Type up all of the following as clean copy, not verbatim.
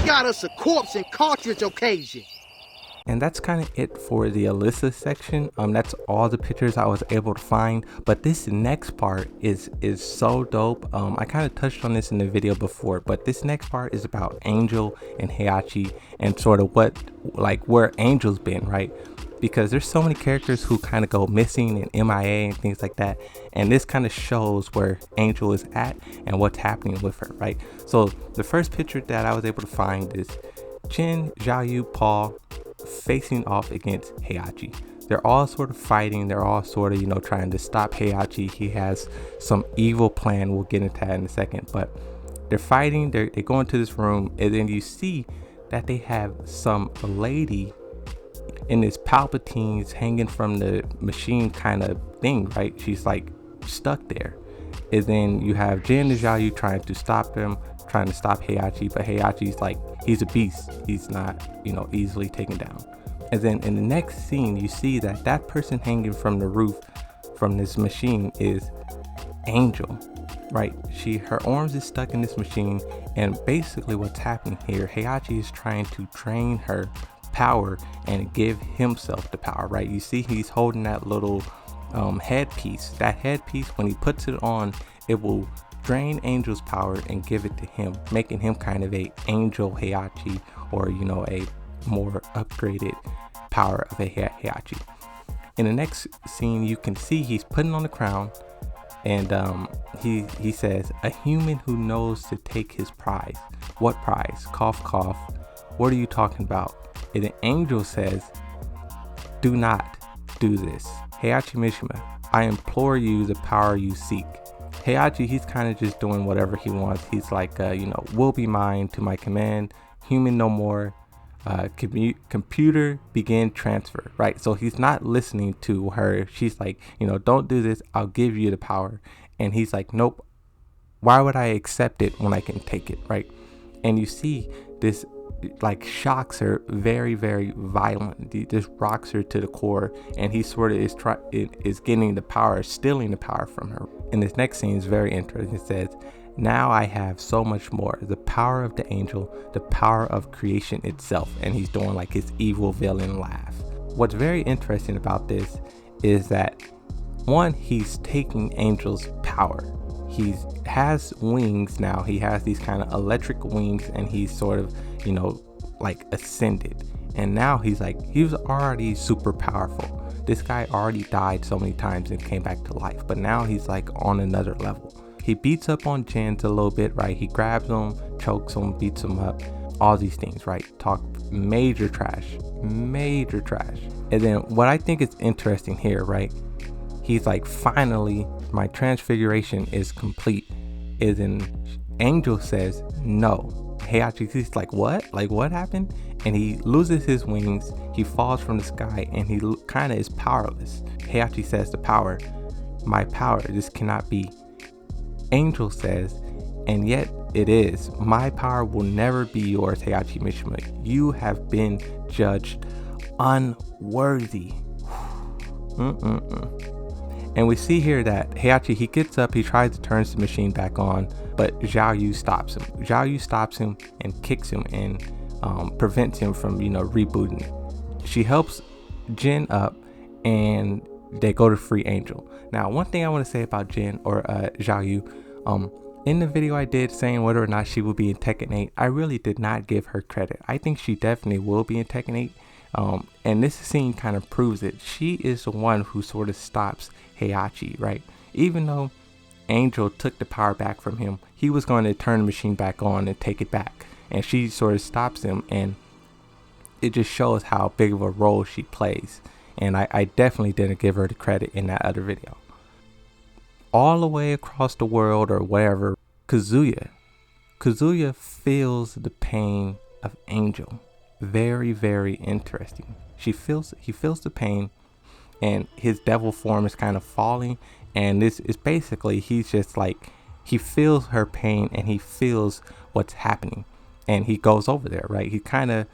got us a corpse and cartridge occasion. And that's kind of it for the Alyssa section. That's all the pictures I was able to find, but this next part is so dope. I kind of touched on this in the video before, but this next part is about Angel and Heihachi and sort of where Angel's been, right? Because there's so many characters who kind of go missing and MIA and things like that, and this kind of shows where Angel is at and what's happening with her, right? So the first picture that I was able to find is Jin, Xiaoyu, Paul facing off against Heihachi. They're all sort of fighting. They're all sort of, trying to stop Heihachi. He has some evil plan. We'll get into that in a second, but they're fighting. They go into this room, and then you see that they have some lady in this Palpatine's hanging from the machine kind of thing, right? She's like stuck there. And then you have Jin and Xiaoyu trying to stop him, trying to stop Heihachi, but Heihachi's like, he's a beast. He's not, easily taken down. And then in the next scene, you see that person hanging from the roof from this machine is Angel, right? Her arms is stuck in this machine, and basically what's happening here, Heihachi is trying to drain her power and give himself the power, right? You see he's holding that little headpiece. That headpiece, when he puts it on, it will drain Angel's power and give it to him, making him kind of a Angel Heihachi, or a more upgraded power of a Heihachi. In the next scene, you can see he's putting on the crown, and he says, "A human who knows to take his prize." What prize? Cough, cough. What are you talking about? And the Angel says, "Do not do this. Heihachi Mishima, I implore you the power you seek." Heihachi, he's kind of just doing whatever he wants. He's like, will be mine to my command, human no more, computer begin transfer, right? So he's not listening to her. She's like, don't do this, I'll give you the power. And he's like, nope, why would I accept it when I can take it, right? And you see this like shocks her very, very violently. This rocks her to the core, and he sort of is getting the power, stealing the power from her. And this next scene is very interesting. It says, "Now I have so much more, the power of the angel, the power of creation itself." And he's doing like his evil villain laugh. What's very interesting about this is that, one, he's taking Angel's power. He has wings now. He has these kind of electric wings, and he's sort of, like ascended. And now he was already super powerful. This guy already died so many times and came back to life, but now he's like on another level. He beats up on Jin a little bit, right? He grabs him, chokes him, beats him up, all these things, right? Talk major trash. And then what I think is interesting here, right? He's like, finally, my transfiguration is complete. And then Angel says, no. Heihachi's like, what? Like, what happened? And he loses his wings. He falls from the sky, and he kind of is powerless. Heihachi says the power, my power, this cannot be. Angel says, and yet it is. My power will never be yours, Heihachi Mishima. You have been judged unworthy. And we see here that Heihachi, he gets up, he tries to turn the machine back on, but Xiaoyu stops him. Xiaoyu stops him and kicks him and prevents him from, rebooting. She helps Jin up, and they go to free Angel. Now, one thing I want to say about Jin, or Xiaoyu, in the video I did saying whether or not she will be in Tekken 8, I really did not give her credit. I think she definitely will be in Tekken 8. And this scene kind of proves it. She is the one who sort of stops Heihachi, right? Even though Angel took the power back from him, he was going to turn the machine back on and take it back. And she sort of stops him, and it just shows how big of a role she plays. And I definitely didn't give her the credit in that other video. All the way across the world, or wherever, Kazuya feels the pain of Angel. Very, very interesting. He feels the pain, and his devil form is kind of falling, and this is basically, he's just like, he feels her pain and he feels what's happening, and he goes over there, right? He kind of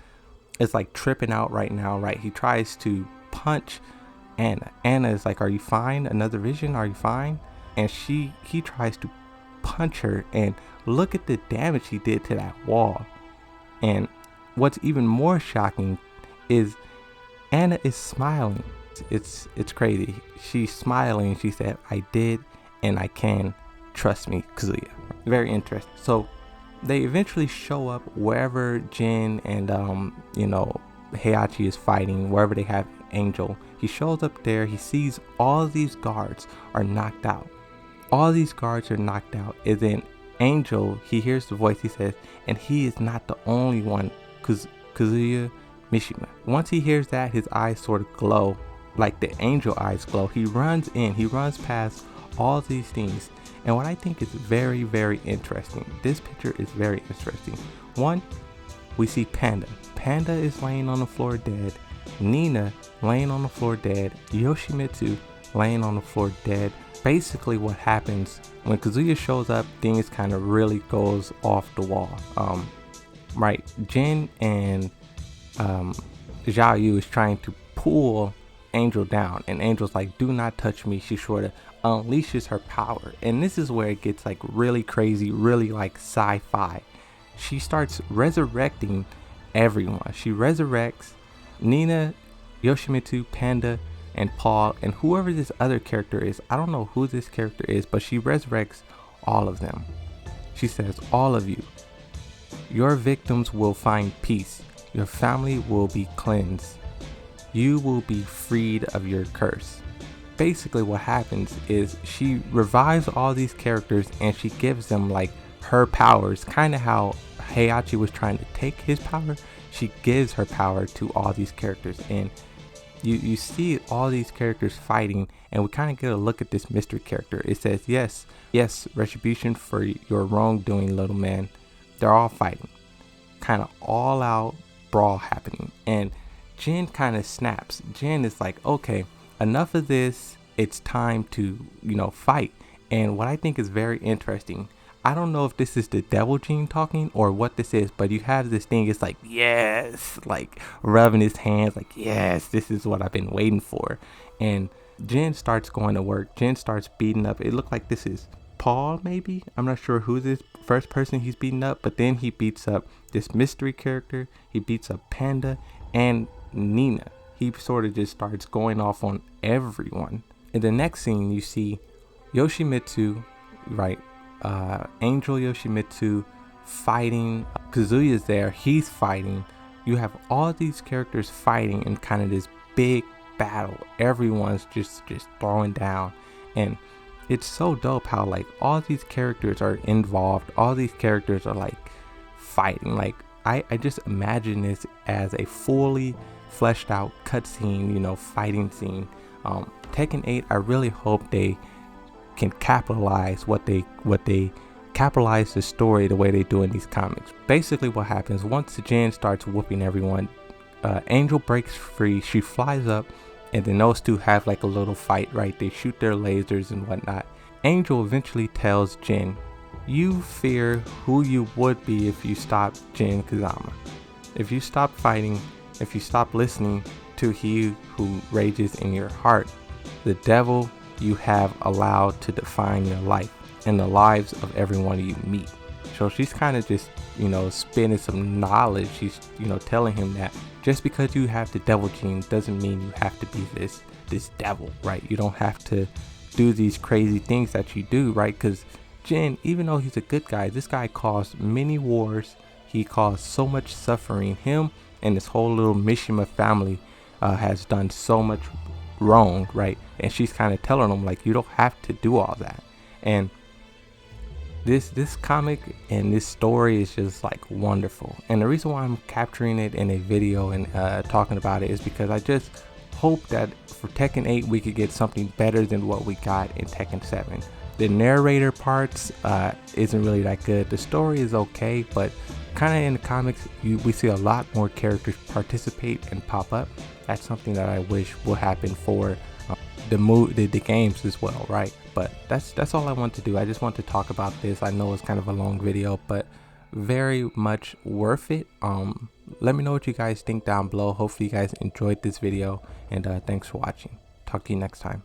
is like tripping out right now, right? He tries to punch Anna is like, are you fine? Another vision, are you fine? And he tries to punch her, and look at the damage he did to that wall. And what's even more shocking is Anna is smiling. It's crazy. She's smiling. She said, "I did and I can. Trust me, Kazuya." Very interesting. So they eventually show up wherever Jin and Heihachi is fighting, wherever they have Angel. He shows up there. He sees all these guards are knocked out. All these guards are knocked out. And then Angel, he hears the voice. He says, and he is not the only one. Kazuya Mishima. Once he hears that, his eyes sort of glow like the angel eyes glow. He runs in. He runs past all these things. And what I think is very, very interesting, this picture is very interesting. One, we see Panda. Panda is laying on the floor dead. Nina laying on the floor dead. Yoshimitsu laying on the floor dead. Basically what happens when Kazuya shows up, things kind of really goes off the wall. Right, Jin and Zhao Yu is trying to pull Angel down, and Angel's like, "Do not touch me." She sort of unleashes her power, and this is where it gets like really crazy, really like sci-fi. She starts resurrecting everyone. She resurrects Nina, Yoshimitsu, Panda, and Paul, and whoever this other character is. I don't know who this character is, but she resurrects all of them. She says, "All of you, your victims will find peace. Your family will be cleansed. You will be freed of your curse." Basically what happens is she revives all these characters and she gives them like her powers, kind of how Heihachi was trying to take his power. She gives her power to all these characters, and you see all these characters fighting, and we kind of get a look at this mystery character. It says, yes, retribution for your wrongdoing, little man. They're all fighting, kind of all out brawl happening, and Jin kind of snaps. Jin is like, okay, enough of this. It's time to, fight. And what I think is very interesting, I don't know if this is the devil Jin talking or what this is, but you have this thing. It's like, yes, like rubbing his hands, like, yes, this is what I've been waiting for. And Jin starts going to work. Jin starts beating up. It looked like this is Paul, maybe. I'm not sure who this first person he's beating up, but then he beats up this mystery character. He beats up Panda and Nina. He sort of just starts going off on everyone. In the next scene, you see Yoshimitsu, right? Angel Yoshimitsu fighting. Kazuya's there. He's fighting. You have all these characters fighting in kind of this big battle. Everyone's just throwing down, and it's so dope how like all these characters are involved. All these characters are like fighting. Like I just imagine this as a fully fleshed out cutscene, fighting scene. Tekken 8, I really hope they can capitalize what they capitalize the story the way they do in these comics. Basically what happens once Jin starts whooping everyone, Angel breaks free. She flies up, and then those two have like a little fight, right? They shoot their lasers and whatnot. Angel eventually tells Jin, "You fear who you would be if you stopped Jin Kazama. If you stop fighting, if you stop listening to he who rages in your heart, the devil you have allowed to define your life and the lives of everyone you meet." So she's kind of just, spinning some knowledge. She's, telling him that just because you have the devil gene doesn't mean you have to be this devil, right? You don't have to do these crazy things that you do, right? Because Jin, even though he's a good guy, this guy caused many wars. He caused so much suffering. Him and this whole little Mishima family has done so much wrong, right? And she's kind of telling him like, you don't have to do all that. And this comic and this story is just like wonderful. And the reason why I'm capturing it in a video and talking about it is because I just hope that for Tekken 8 we could get something better than what we got in Tekken 7. The narrator parts isn't really that good. The story is okay, but kind of in the comics we see a lot more characters participate and pop up. That's something that I wish will happen for the games as well, right? But that's all I want to do. I just want to talk about this. I know it's kind of a long video, but very much worth it. Let me know what you guys think down below. Hopefully you guys enjoyed this video, and thanks for watching. Talk to you next time.